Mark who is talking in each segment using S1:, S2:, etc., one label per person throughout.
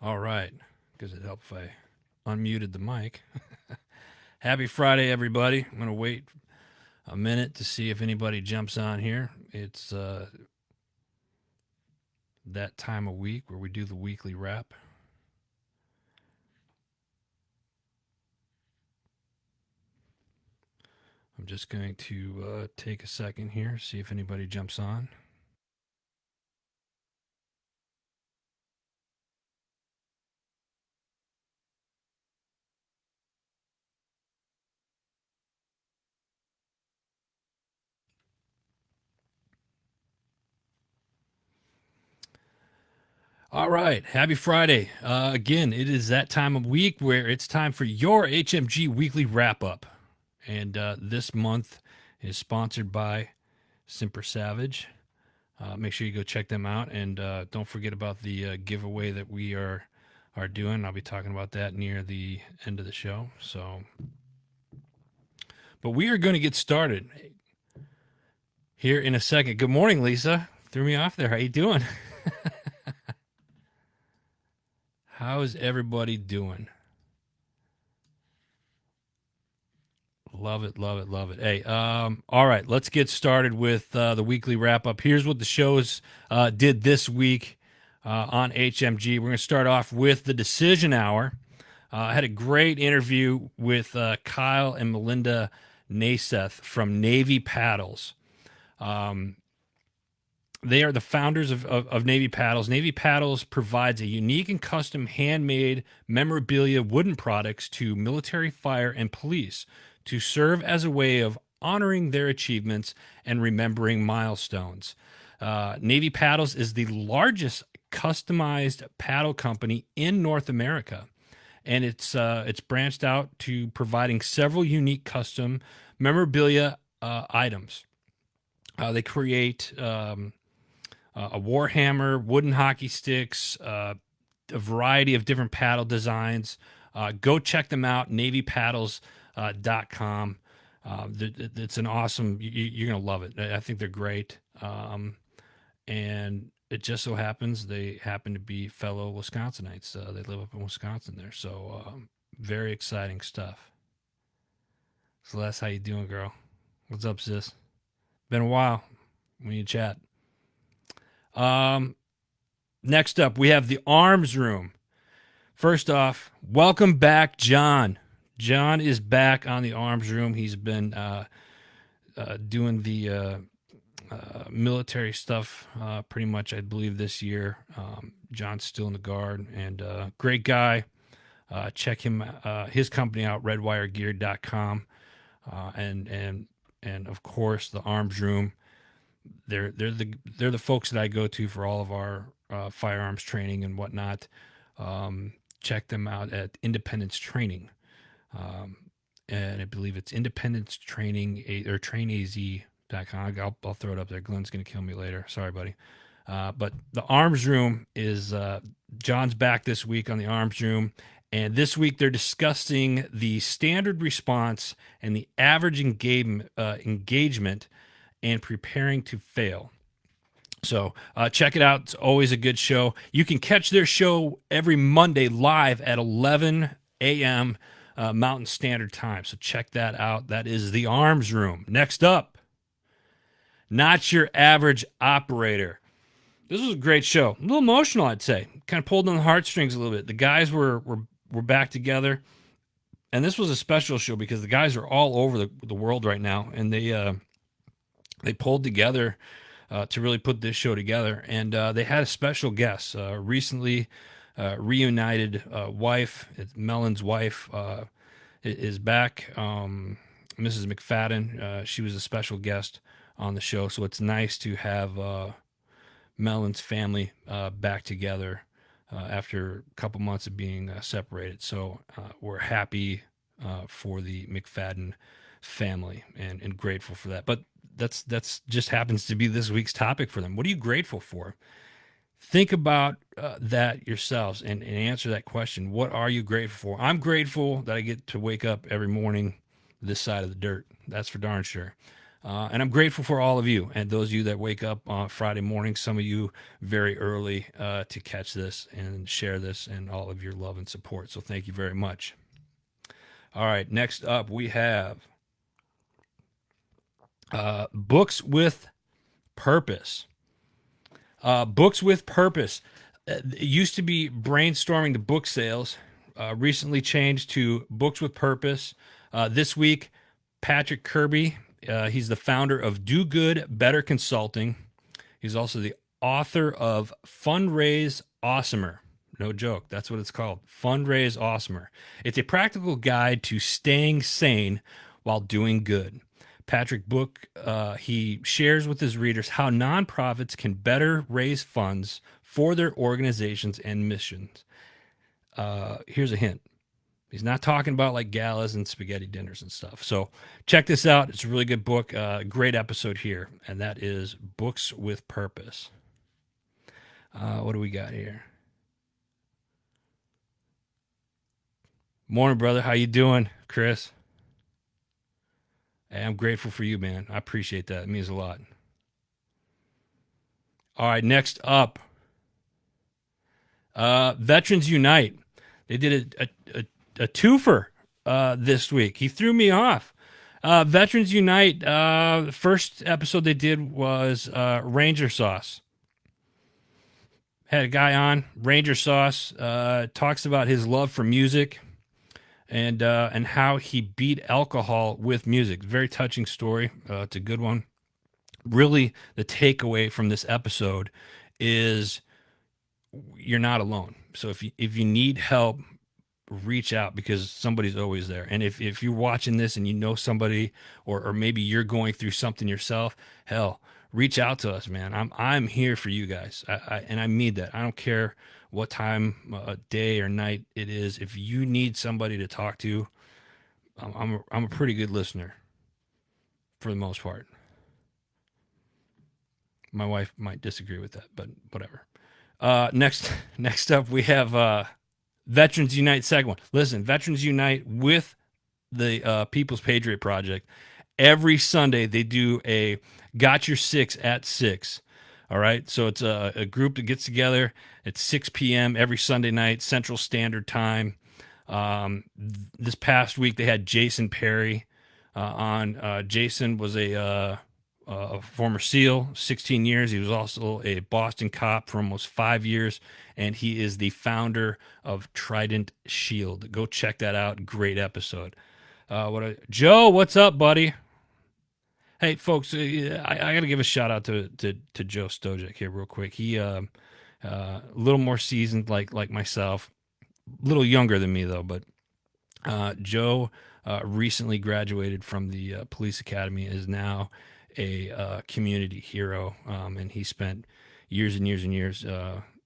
S1: All right, because it helped if I unmuted the mic. Happy Friday, everybody. I'm going to wait a minute to see if anybody jumps on here. It's that time of week where we do the weekly wrap. I'm just going to take a second here, see if anybody jumps on. All right. Happy Friday. Again, it is that time of week where it's time for your HMG weekly wrap up. And this month is sponsored by Simper Savage. Make sure you go check them out. And don't forget about the giveaway that we are doing. I'll be talking about that near the end of the show. But we are going to get started here in a second. Good morning, Lisa. Threw me off there. How you doing? How's everybody doing? Love it, love it, love it. Hey, all right, let's get started with the weekly wrap up. Here's what the shows did this week on HMG. We're going to start off with the Decision Hour. I had a great interview with Kyle and Melinda Naseth from Navy Paddles. They are the founders of Navy Paddles. Navy Paddles provides a unique and custom handmade memorabilia wooden products to military, fire, and police to serve as a way of honoring their achievements and remembering milestones. Navy Paddles is the largest customized paddle company in North America, and it's branched out to providing several unique custom memorabilia items. They create a Warhammer, wooden hockey sticks, a variety of different paddle designs. Go check them out, NavyPaddles.com. It's an awesome, you're going to love it. I think they're great. And it just so happens they happen to be fellow Wisconsinites. They live up in Wisconsin there. So very exciting stuff. Celeste, how you doing, girl? What's up, sis? Been a while. We need to chat. Next up, we have the Arms Room. First off, welcome back, John. John is back on the Arms Room. He's been doing the military stuff pretty much, I believe, this year. John's still in the Guard, and great guy. Check him his company out, redwiregear.com, and of course the Arms Room. They're the folks that I go to for all of our firearms training and whatnot. Check them out at Independence Training, and I believe it's Independence Training or trainaz.com. I'll throw it up there. Glenn's gonna kill me later. Sorry, buddy. But the Arms Room is John's back this week on the Arms Room, and this week they're discussing the standard response and the average engagement and preparing to fail. So check it out. It's always a good show. You can catch their show every Monday live at 11 a.m. Mountain Standard Time. So check that out. That is the Arms Room. Next up, Not Your Average Operator. This was a great show. A little emotional, I'd say. Kind of pulled on the heartstrings a little bit. The guys were back together. And this was a special show because the guys are all over the world right now. And they pulled together to really put this show together, and they had a special guest recently. Reunited wife, Melon's wife, is back. Mrs. McFadden, she was a special guest on the show, so it's nice to have Melon's family back together after a couple months of being separated. So we're happy for the McFadden family and grateful for that. But that's just happens to be this week's topic for them. What are you grateful for? Think about that yourselves and answer that question. What are you grateful for? I'm grateful that I get to wake up every morning this side of the dirt. That's for darn sure. And I'm grateful for all of you and those of you that wake up on Friday morning, some of you very early to catch this and share this and all of your love and support. So thank you very much. All right, next up we have Books with Purpose. Books with Purpose. It used to be Brainstorming the Book Sales. Recently changed to Books with Purpose. This week, Patrick Kirby. He's the founder of Do Good, Better Consulting. He's also the author of Fundraise Awesomer. No joke. That's what it's called. Fundraise Awesomer. It's a practical guide to staying sane while doing good. Patrick book, he shares with his readers how nonprofits can better raise funds for their organizations and missions. Here's a hint. He's not talking about like galas and spaghetti dinners and stuff. So check this out. It's a really good book. Great episode here. And that is Books with Purpose. What do we got here? Morning, brother. How you doing, Chris? Hey, I'm grateful for you, man. I appreciate that. It means a lot. All right, next up. Veterans Unite. They did a twofer this week. He threw me off. Veterans Unite, the first episode they did was Ranger Sauce. Had a guy on, Ranger Sauce, talks about his love for music and how he beat alcohol with music. Very touching story. It's a good one. Really, the takeaway from this episode is you're not alone. So if you need help, reach out because somebody's always there. And if you're watching this and you know somebody or maybe you're going through something yourself, hell, reach out to us, man. I'm here for you guys. And I mean that. I don't care what time, day or night it is. If you need somebody to talk to, I'm a pretty good listener for the most part. My wife might disagree with that, but whatever. Next up, we have Veterans Unite segment. Listen, Veterans Unite with the People's Patriot Project. Every Sunday, they do a Got Your Six at 6. All right, so it's a group that gets together at 6 p.m. every Sunday night, Central Standard Time. This past week, they had Jason Perry on. Jason was a former SEAL, 16 years. He was also a Boston cop for almost 5 years, and he is the founder of Trident Shield. Go check that out. Great episode. Joe, what's up, buddy? Hey, folks, I got to give a shout out to Joe Stojek here real quick. He a little more seasoned like myself, a little younger than me, though, but Joe recently graduated from the police academy, is now a community hero, and he spent years and years and years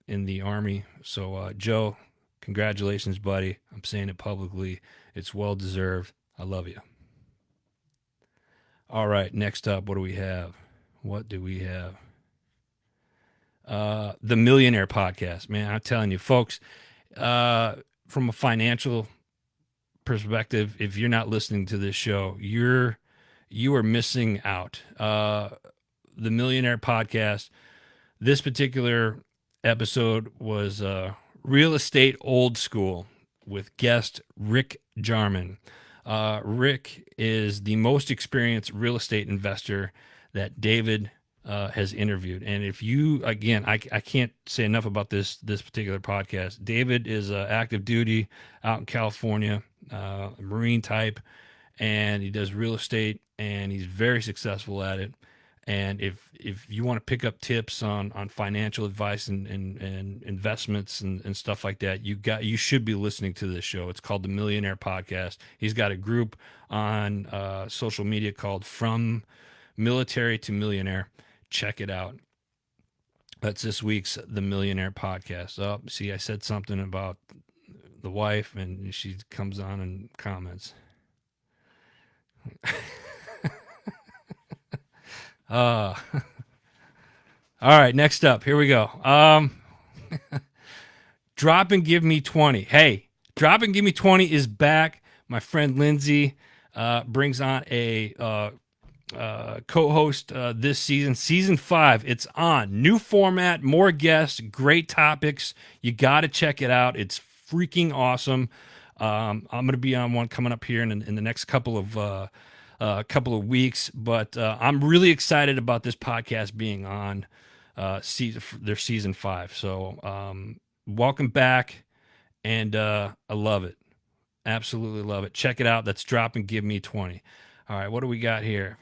S1: in the Army. So, Joe, congratulations, buddy. I'm saying it publicly. It's well-deserved. I love you. All right, next up, what do we have? The Millionaire Podcast. Man, I'm telling you, folks, from a financial perspective, if you're not listening to this show, you are missing out. The Millionaire Podcast, this particular episode was Real Estate Old School with guest Rick Jarman. Rick is the most experienced real estate investor that David has interviewed. And if you, again, I can't say enough about this particular podcast. David is active duty out in California, Marine type, and he does real estate, and he's very successful at it. And if you want to pick up tips on financial advice and investments and stuff like that, you should be listening to this show. It's called the Millionaire Podcast. He's got a group on social media called From Military to Millionaire. Check it out. That's this week's The Millionaire Podcast. Oh, see, I said something about the wife, and she comes on and comments. All right, next up, here we go. Drop and Give Me 20. Hey, Drop and Give Me 20 is back. My friend Lindsay brings on a co-host this season, season 5. It's on. New format, more guests, great topics. You got to check it out. It's freaking awesome. I'm going to be on one coming up here in the next couple of weeks, but I'm really excited about this podcast being on their season 5. So welcome back, and I love it. Absolutely love it. Check it out. That's Drop and Give Me 20. All right, what do we got here?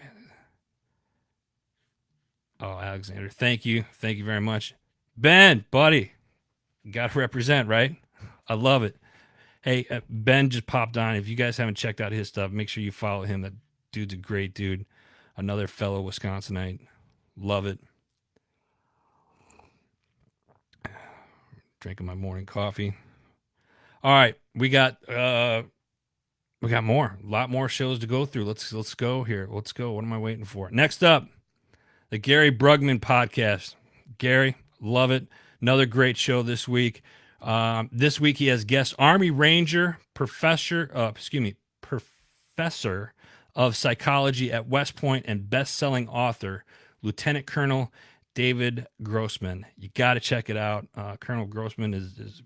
S1: Oh, Alexander, thank you. Thank you very much. Ben, buddy, got to represent, right? I love it. Hey, Ben just popped on. If you guys haven't checked out his stuff, make sure you follow him. That dude's a great dude. Another fellow Wisconsinite. Love it. Drinking my morning coffee. All right, we got more. A lot more shows to go through. Let's go here. Let's go. What am I waiting for? Next up, the Gary BRUGMAN podcast. Gary, love it. Another great show this week. This week he has guest Army Ranger, professor of psychology at West Point and best-selling author, Lieutenant Colonel David Grossman. You got to check it out. Colonel Grossman is,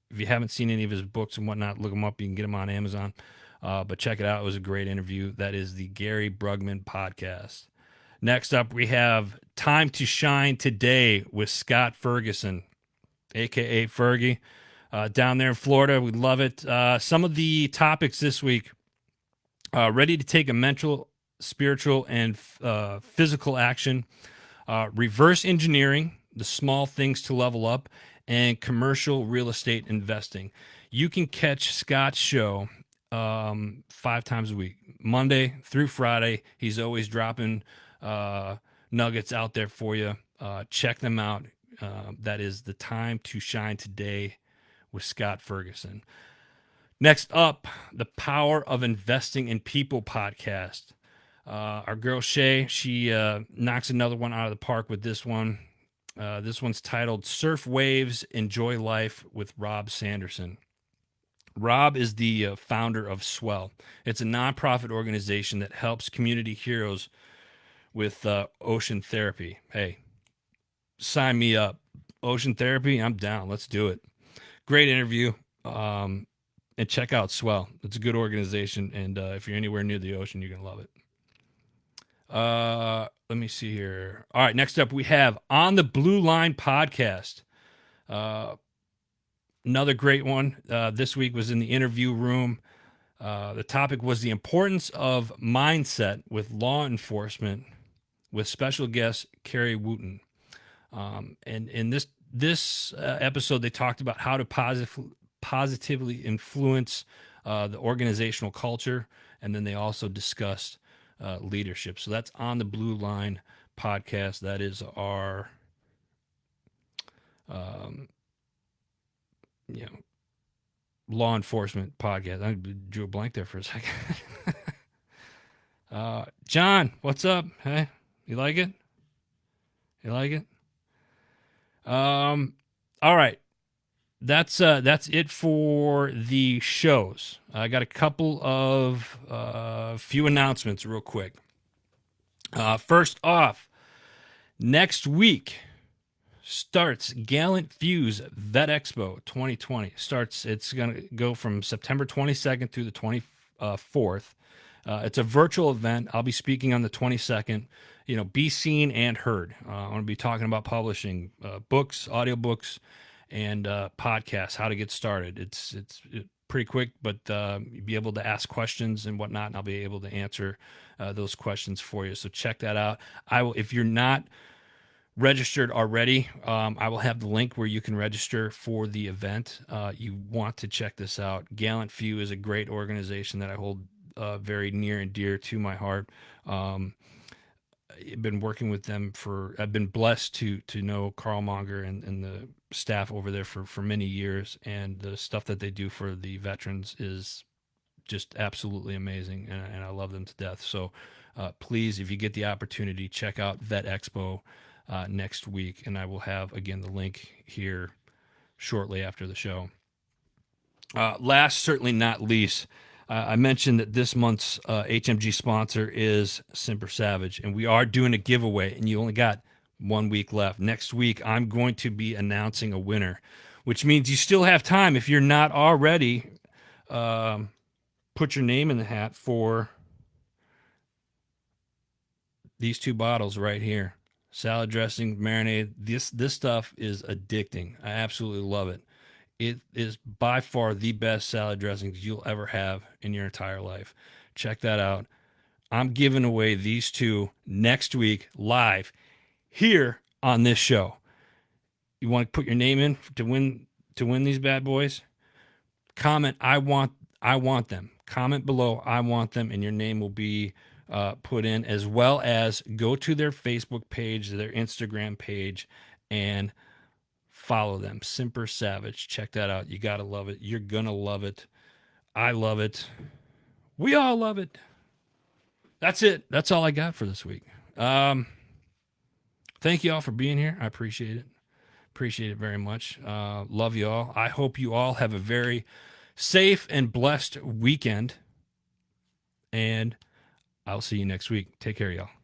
S1: if you haven't seen any of his books and whatnot, look him up. You can get him on Amazon. But check it out. It was a great interview. That is the Gary BRUGMAN podcast. Next up, we have Time to Shine Today with Scott Ferguson, a.k.a. Fergie, down there in Florida. We love it. Some of the topics this week, ready to take a mental, spiritual, and physical action, reverse engineering, the small things to level up, and commercial real estate investing. You can catch Scott's show 5 times a week, Monday through Friday. He's always dropping nuggets out there for you. Check them out. That is the Time to Shine Today with Scott Ferguson. Next up, the Power of Investing in People podcast. Our girl Shay, she knocks another one out of the park with this one. This one's titled Surf Waves, Enjoy Life with Rob Sanderson. Rob is the founder of Swel. It's a nonprofit organization that helps community heroes with ocean therapy. Hey, sign me up. Ocean therapy, I'm down. Let's do it. Great interview. And check out Swel. It's a good organization. And if you're anywhere near the ocean, you're going to love it. Let me see here. All right, next up we have On the Blue Line podcast. Another great one. This week was in the interview room. The topic was the importance of mindset with law enforcement with special guest Carrie Wooten. And in this episode, they talked about how to positively influence the organizational culture, and then they also discussed leadership. So that's On the Blue Line podcast. That is our law enforcement podcast. I drew a blank there for a second. John, what's up? Hey, you like it? You like it? All right. That's it for the shows. I got a couple of few announcements real quick. First off, next week starts Gallant Fuse Vet Expo 2020. It's going to go from September 22nd through the 24th. It's a virtual event. I'll be speaking on the 22nd. Be seen and heard. I'm going to be talking about publishing books, audiobooks, and podcasts, how to get started. It's pretty quick, but you'll be able to ask questions and whatnot, and I'll be able to answer those questions for you. So check that out. I will, if you're not registered already, I will have the link where you can register for the event. You want to check this out. Gallant Few is a great organization that I hold very near and dear to my heart. I've been working with them I've been blessed to know Carl Monger and the staff over there for many years, and the stuff that they do for the veterans is just absolutely amazing, and I love them to death. So please, if you get the opportunity, check out Vet Expo next week, and I will have, again, the link here shortly after the show. Last, certainly not least, I mentioned that this month's HMG sponsor is Simper Savage, and we are doing a giveaway, and you only got 1 week left. Next week, I'm going to be announcing a winner, which means you still have time. If you're not already, put your name in the hat for these 2 bottles right here. Salad dressing, marinade. This stuff is addicting. I absolutely love it. It is by far the best salad dressings you'll ever have in your entire life. Check that out. I'm giving away these 2 next week live here on this show. You want to put your name in to win these bad boys? Comment I want them. Comment below I want them, and your name will be put in, as well as go to their Facebook page, their Instagram page, and follow them. Simper Savage. Check that out. You got to love it. You're going to love it. I love it. We all love it. That's it. That's all I got for this week. Thank you all for being here. I appreciate it. Appreciate it very much. Love you all. I hope you all have a very safe and blessed weekend. And I'll see you next week. Take care, y'all.